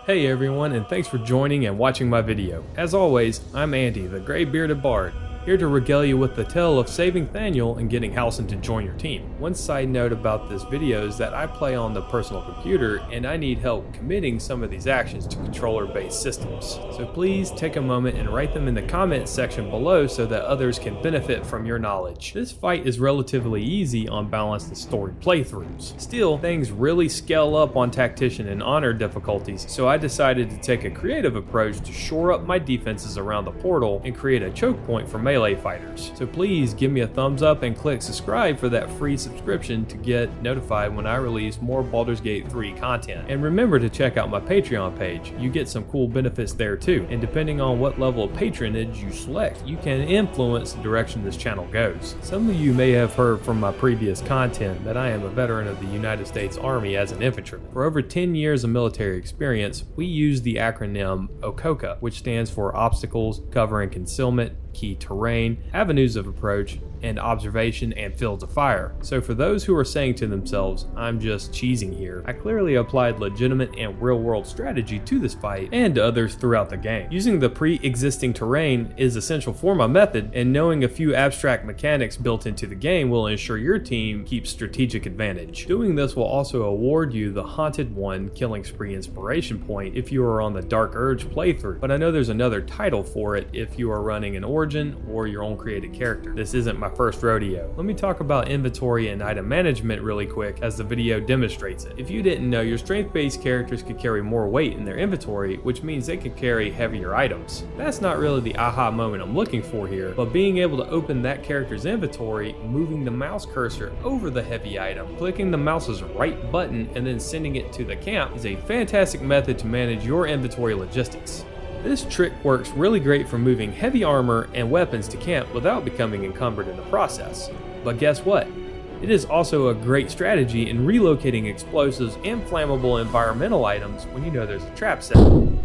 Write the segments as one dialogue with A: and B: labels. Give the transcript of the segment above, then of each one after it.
A: Hey everyone, and thanks for joining and watching my video. As always, I'm Andy, the gray-bearded bard, here to regale you with the tale of saving Thaniel and getting Halsin to join your team. One side note about this video is that I play on the personal computer and I need help committing some of these actions to controller-based systems. So please take a moment and write them in the comments section below so that others can benefit from your knowledge. This fight is relatively easy on balanced story playthroughs. Still, things really scale up on tactician and honor difficulties, so I decided to take a creative approach to shore up my defenses around the portal and create a choke point for melee fighters. So please give me a thumbs up and click subscribe for that free subscription to get notified when I release more Baldur's Gate 3 content. And remember to check out my Patreon page. You get some cool benefits there too. And depending on what level of patronage you select, you can influence the direction this channel goes. Some of you may have heard from my previous content that I am a veteran of the United States Army as an infantryman. For over 10 years of military experience, we use the acronym OCOCA, which stands for Obstacles, Cover and Concealment, Key Terrain, Avenues of Approach, and Observation and Fields of Fire. So for those who are saying to themselves, I'm just cheesing here, I clearly applied legitimate and real-world strategy to this fight and to others throughout the game. Using the pre-existing terrain is essential for my method, and knowing a few abstract mechanics built into the game will ensure your team keeps strategic advantage. Doing this will also award you the Haunted One Killing Spree Inspiration Point if you are on the Dark Urge playthrough, but I know there's another title for it if you are running an Origin or your own created character. This isn't my first rodeo. Let me talk about inventory and item management really quick as the video demonstrates it. If you didn't know, your strength-based characters could carry more weight in their inventory, which means they could carry heavier items. That's not really the aha moment I'm looking for here, but being able to open that character's inventory, moving the mouse cursor over the heavy item, clicking the mouse's right button, and then sending it to the camp is a fantastic method to manage your inventory logistics. This trick works really great for moving heavy armor and weapons to camp without becoming encumbered in the process. But guess what? It is also a great strategy in relocating explosives and flammable environmental items when you know there's a trap set.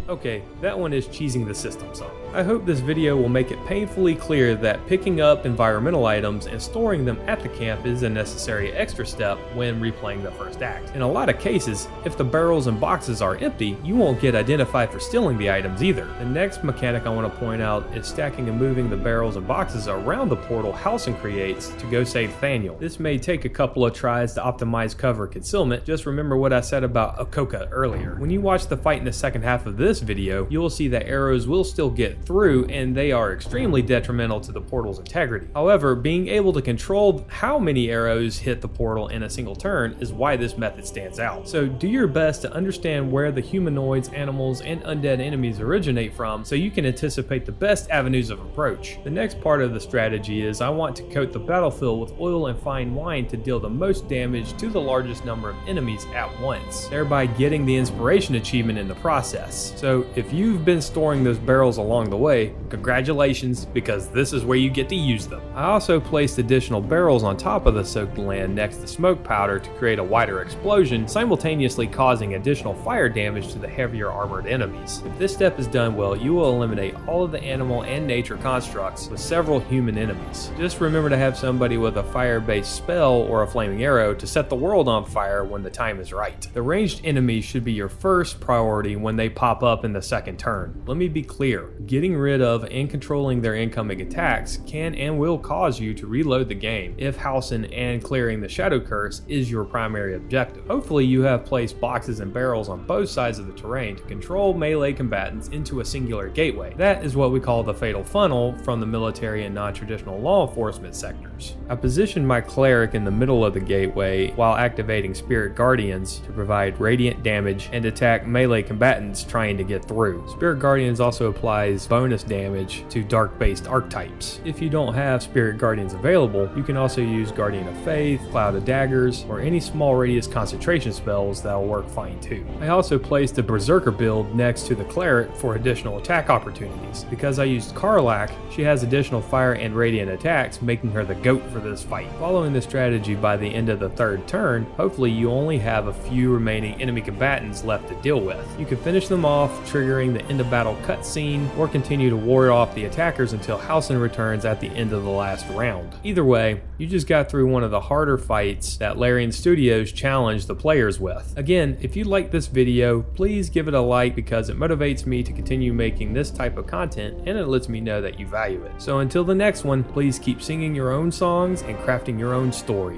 A: Okay, that one is cheesing the system some. I hope this video will make it painfully clear that picking up environmental items and storing them at the camp is a necessary extra step when replaying the first act. In a lot of cases, if the barrels and boxes are empty, you won't get identified for stealing the items either. The next mechanic I want to point out is stacking and moving the barrels and boxes around the portal Halsin creates to go save Thaniel. This may take a couple of tries to optimize cover concealment. Just remember what I said about Okoka earlier. When you watch the fight in the second half of this video, you will see that arrows will still get through and they are extremely detrimental to the portal's integrity. However, being able to control how many arrows hit the portal in a single turn is why this method stands out. So do your best to understand where the humanoids, animals, and undead enemies originate from so you can anticipate the best avenues of approach. The next part of the strategy is I want to coat the battlefield with oil and fine wine to deal the most damage to the largest number of enemies at once, thereby getting the inspiration achievement in the process. So if you've been storing those barrels along the way, congratulations, because this is where you get to use them. I also placed additional barrels on top of the soaked land next to smoke powder to create a wider explosion, simultaneously causing additional fire damage to the heavier armored enemies. If this step is done well, you will eliminate all of the animal and nature constructs with several human enemies. Just remember to have somebody with a fire-based spell or a flaming arrow to set the world on fire when the time is right. The ranged enemies should be your first priority when they pop up in the second turn. Let me be clear, getting rid of and controlling their incoming attacks can and will cause you to reload the game if Halsin and clearing the Shadow Curse is your primary objective. Hopefully you have placed boxes and barrels on both sides of the terrain to control melee combatants into a singular gateway. That is what we call the Fatal Funnel from the military and non-traditional law enforcement sectors. I positioned my cleric in the middle of the gateway while activating Spirit Guardians to provide radiant damage and attack melee combatants trying to get through. Spirit Guardians also applies bonus damage to dark-based archetypes. If you don't have Spirit Guardians available, you can also use Guardian of Faith, Cloud of Daggers, or any small radius concentration spells that will work fine too. I also placed the Berserker build next to the cleric for additional attack opportunities. Because I used Karlach, she has additional fire and radiant attacks, making her the GOAT for this fight. Following this strategy strategy by the end of the third turn, hopefully you only have a few remaining enemy combatants left to deal with. You can finish them off, triggering the end of battle cutscene, or continue to ward off the attackers until Halsin returns at the end of the last round. Either way, you just got through one of the harder fights that Larian Studios challenged the players with. Again, if you like this video, please give it a like because it motivates me to continue making this type of content and it lets me know that you value it. So until the next one, please keep singing your own songs and crafting your own story.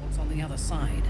B: What's on the other side?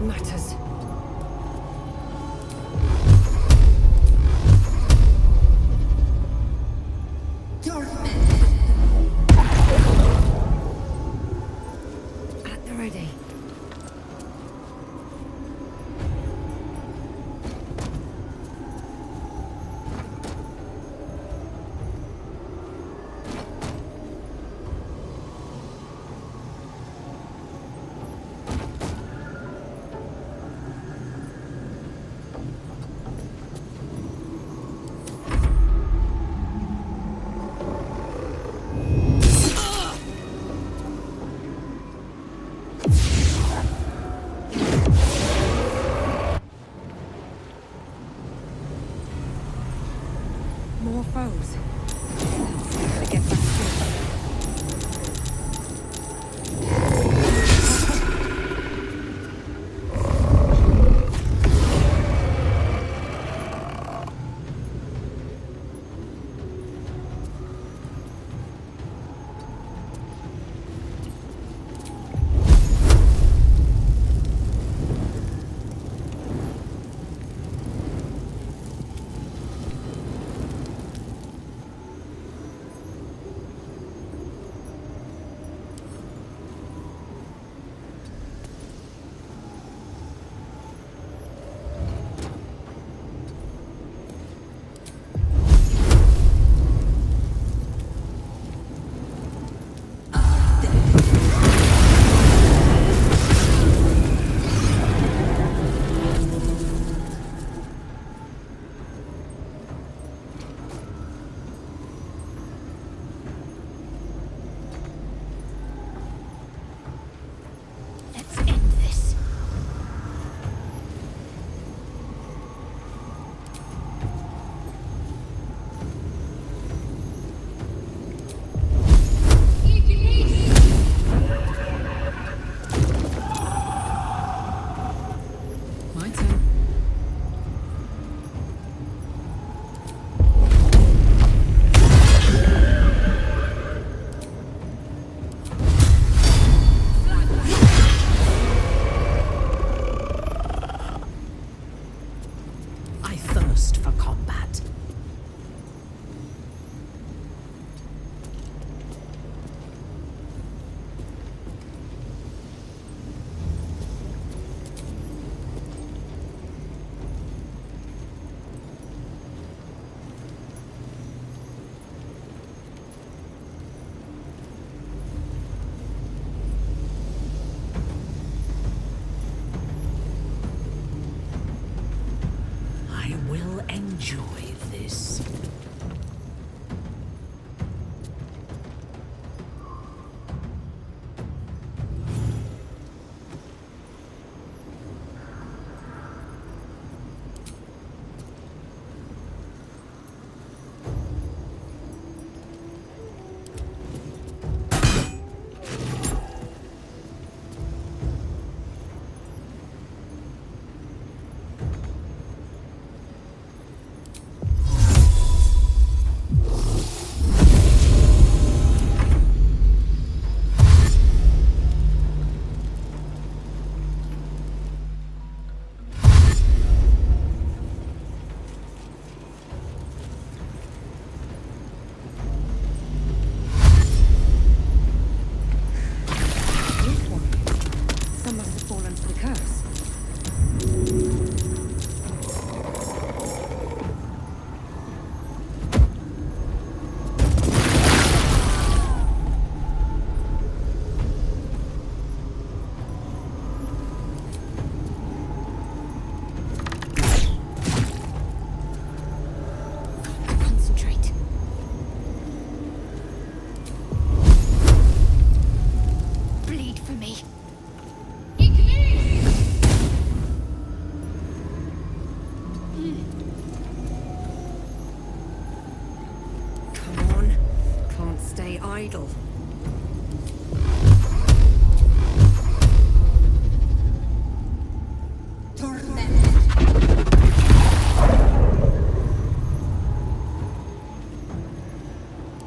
C: Matters. At the ready.
B: enjoy this.
C: Idle.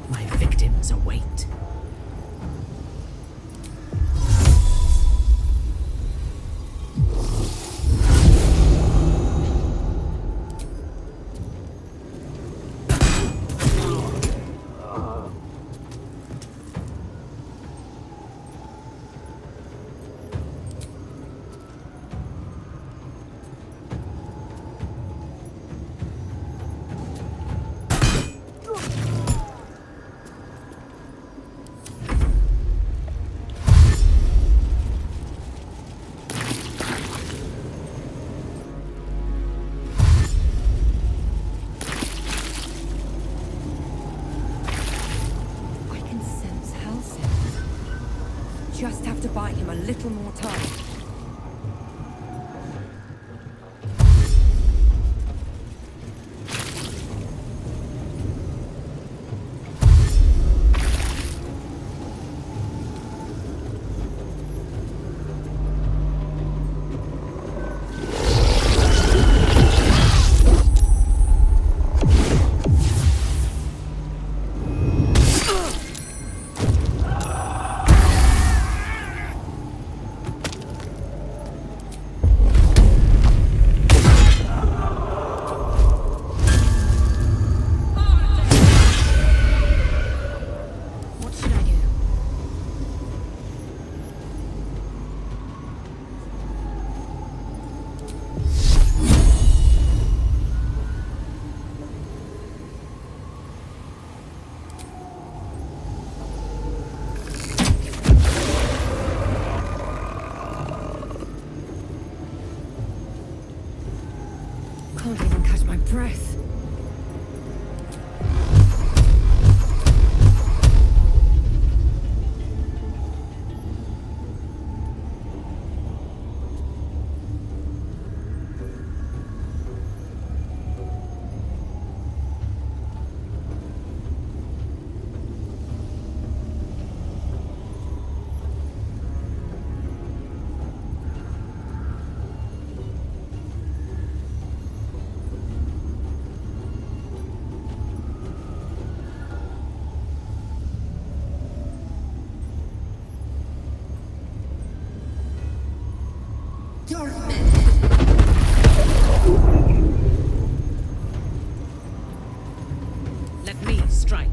B: My victims await.
C: Just have to buy him a little more time. Can't even catch my breath.
B: Let me strike.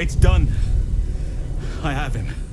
D: It's done. I have him.